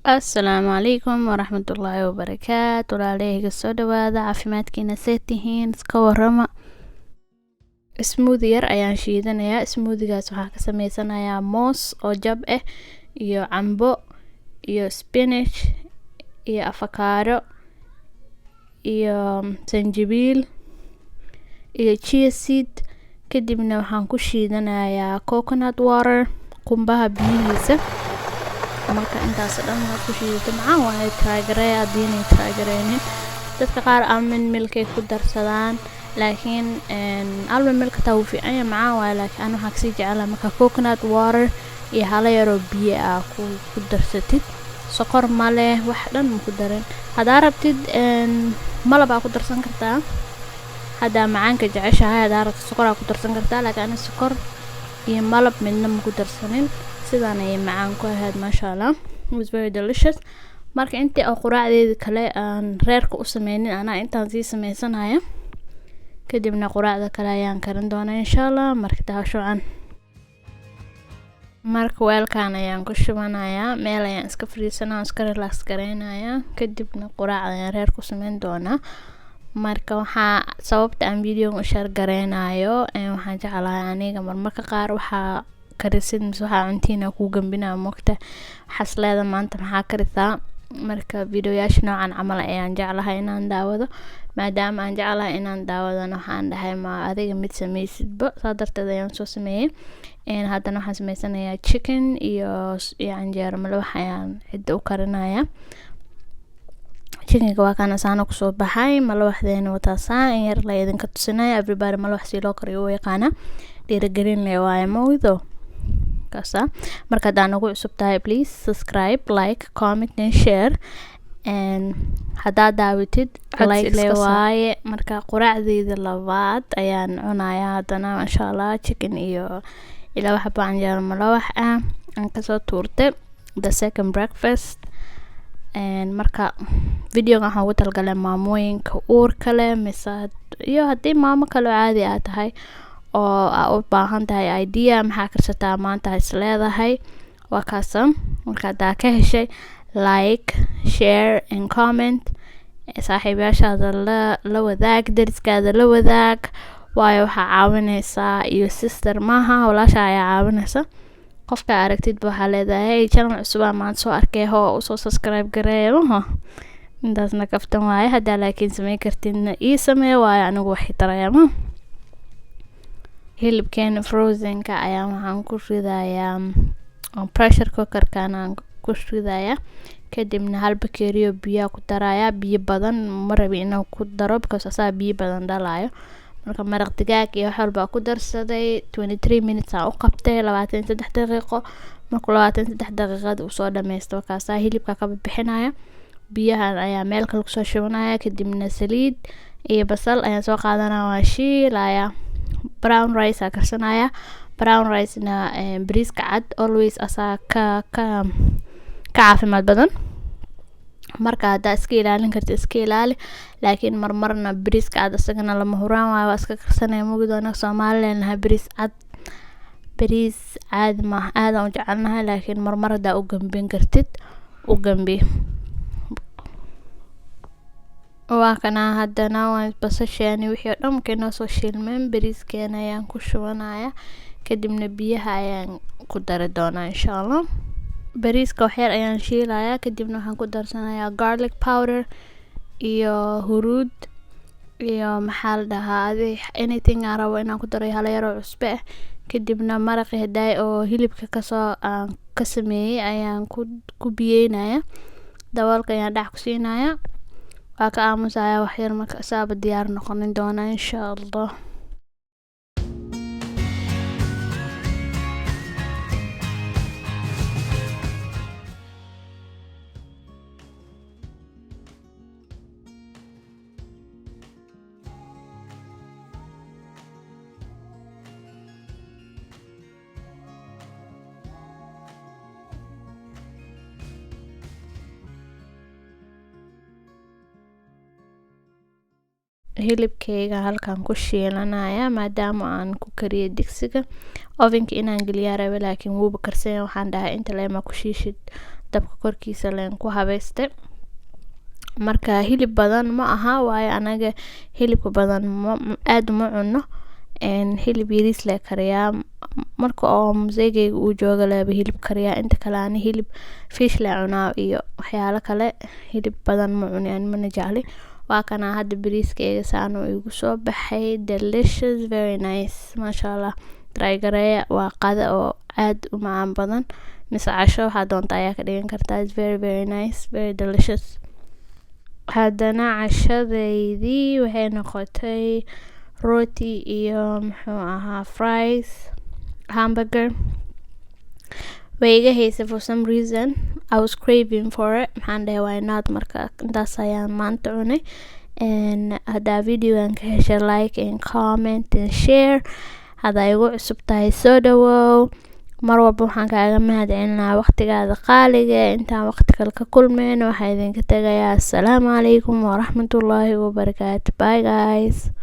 Asalaamu calaykum waraxmatullaahi wabarakaatu. Walaalahayga soo dhawaada, caafimaadkiina see tihiin, iska warrama. Smoothie yar ayaan shiidanayaa. Smoothigaas waxaa ka sameysanayaa moos oo jab ah iyo cambo iyo spinach iyo avocado iyo sanjabiil iyo chia seed. Kadibna waxaan ku shiidanayaa coconut water, qumbaha biyihiisa. Marka intaas dhan waad ku shiidato macaan waa try garee adiinay try gareenin. Dadka qaar almond milk ay ku darsadaan, laakiin almond milk taa wuu fiican yahay macaan waa, laakiin aan waxaa kasii jecelahay marka coconut water iyo hala yaro biyo ah ku darsatid. Sokor ma leh, wax dhan ma ku darin. Hadaa rabtid malab aa ku darsan kartaa. Hadaa macaanka jeceshahay hadaa rabtid sokor aa ku darsan kartaa, laakiin ana sokor iyo malab midna ma ku darsanin. Sidaan ay macaan ku ahayd mashallah. It was very delicious. Marka intii oo quraacdeeda kale aan reerka u sameynin anaa intaan sii sameysanaya. Kadibna quraacda kale ayaan karin doonaa inshallah. Marka taashucan. Marka weelkaan ayaan ku shubanayaa, meel ayaan iska fadhiisanaa, iska relax gareynayaa. Kadibna quraacda ayaan reerka u sameyn doonaa. Marka waxaa sababta aan video u share gareynayo waxaan jeclahay aniga marmarka qaar waxaa karisid waxaa cuntiina ku gambinaa moogta xasleeda maanta maxaa karisaa. Marka videoyaasha noocan camal ayaan jeclahay inaan daawado, maadaama aan jeclahay inaan daawadana waxaan dhahay ma adiga mid sameysidba, saa darteed ayaan soo sameeyay. Haddana waxaan sameysanayaa chicken iyo canjeero malawax ayaan cidda u karinayaa. Chickenka waa kana saana kusoo baxay, malawaxdeena wataasaa in yar la idinka tusinaya. Everybody malawax si loo kariyo u yaqaana, dhiirigelin leh waaye mawdo kasa. Marka hadaan ugu cusub tahay please subscribe, like, comment and share. Hadaa daawatid like le waaye. Marka quraacdeeda labaad ayaan cunayaa haddana mashallah, chicken iyo ilaa waxa canjeero malawax ah aan kasoo tuurtay the second breakfast. Marka videoga waxaan ugu talagalay maamooyinka uurka leh mise iyo haddii maamo kale caadi ah tahay oo u baahan tahay idea maxaa karsataa maanta is leedahay waa kaasa. Marka hadaa ka heshay like, share and comment. Saaxiibayaashaada la wadaag, deriskaada la wadaag, waayo waxaa caawinaysaa iyo sister maaha walaasha ayaa caawinaysa. Qofka aragtid waxaa leedahay channel cusub maanta soo arkay oo soo subscribe gareeyo intaasna kaftan waaye. Hadaa laakiin sameey kartidna ii samee waayo anigu waxay tarayaa. Hilibkeena frozen-ka ayaa waxaan ku ridayaa pressure cooker-kan aan ku ridayaa. Kadibna hal bakeeriyo biyo ku darayaa, biyo badan ma rabi inaan ku daro because asaa biyo badan dhalayo. Marka maraq digaag iyo wax walba ku darsaday 23 minutes aan u qabtay 23 daqiiqo. Marka 23 daqiiqad uu soo dhameysto kaasa hilibka ka bixinaya. Biyahan ayaa meel kale ku soo shubanaya, kadibna saliid iyo basal ayaan soo qaadanaa waan shiilaya. Brown rice aan karsanaya. Brown rice na bariiska cad always asaa ka caafimaad badan. Marka hadaa iska ilaalin kartid iska ilaali, laakiin marmarna bariiska cad asagana lama huraan waayo, waa iska karsanaya mugdoona Soomaaliland ha bariis cad. Bariis caadi ma aad u jecelnahay, laakiin marmar hadaa u gambin kartid u gambi. Waa kana haddana waan basasheeni wixii oo dhan keenoo soo shiilmeen, bariiskeena ayaan ku shubanaya. Kadibna biyaha ayaan ku dari doonaa inshallah. Bariiska wax yar ayaan shiilaya, kadibna waxaan ku darsanayaa garlic powder iyo huruud iyo maxaa la dhahaa anything aan rabo inaan ku daro hala yaro cusbe ah. Kadibna maraqii haday oo hilibka kasoo ka sameeyay ayaan ku biyeynaya. Daboolka ayaan dhac ku siinaya. Waa ka aamusaya wax yar marka saaba diyaar noqon doona inshallah. Hilibkeyga halkaan ku shiilanaya maadaama aan ku kariyay digsiga. Ovenka inaan geliyaa rabay laakiin wuu karsan waxaan dhahay inta leema ku shiishid dabka korkiisa leen ku habeystay. Marka hilib badan ma aha, waayo anaga hilibka badan aad uma cuno, hilib yariis la kariyaa. Marka oo museegayga uu jooga laba hilib kariyaa, inta kale aan hilib fish la cunaa iyo waxyaalo kale. Hilib badan ma cunaan, mana jecli. waa kana hadda bariiskayga saan uu igu soo baxay, delicious, very nice, mashallah. Try gareeya, waa qada oo aad u macaan badan, mise casho waxaa doonta ayaa ka dhigan kartaa. It's very very nice, very delicious. Haddana cashadaydii waxay noqotay rooti iyo muxuu ahaa fries, hamburger. way iga haysa for some reason. I was craving for it. Maxaan dhahay why not, marka intaas ayaan maanta cunay. And haddaa videogan ka hesha like and comment and share. Haddaa igu cusub tahay soo dhawow. mar walba waxaan kaaga mahadcelinaa waqtigaada qaaliga. intaan waqti kale ka kulmeyno waxaa idinka tagayaa assalaamu calaykum waraxmatullaahi wabarakaatu. Bye guys.